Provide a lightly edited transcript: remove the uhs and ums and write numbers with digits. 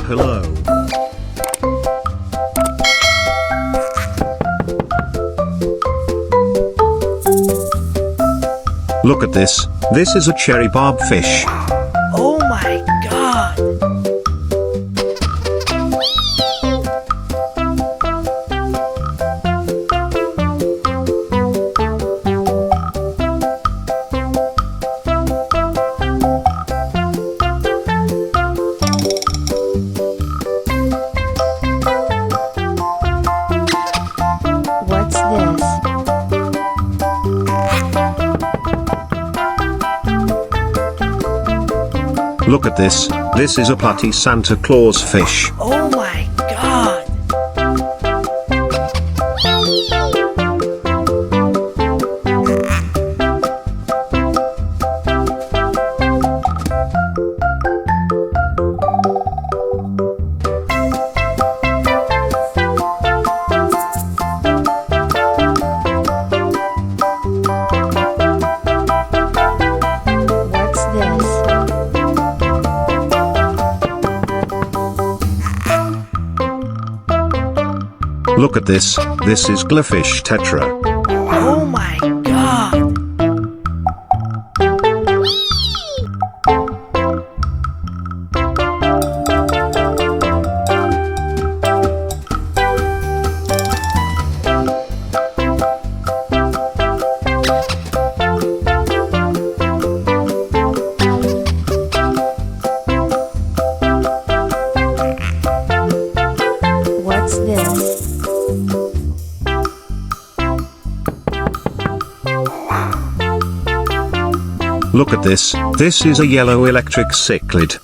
Hello. Look at this. This is a cherry barb fish. Oh my god! What's this? Look at this. This is a platy Santa Claus fish. Oh my god! What's this? Look at this. This is goldfish tetra. Oh my god! What's this? Look at this. This is a yellow electric cichlid.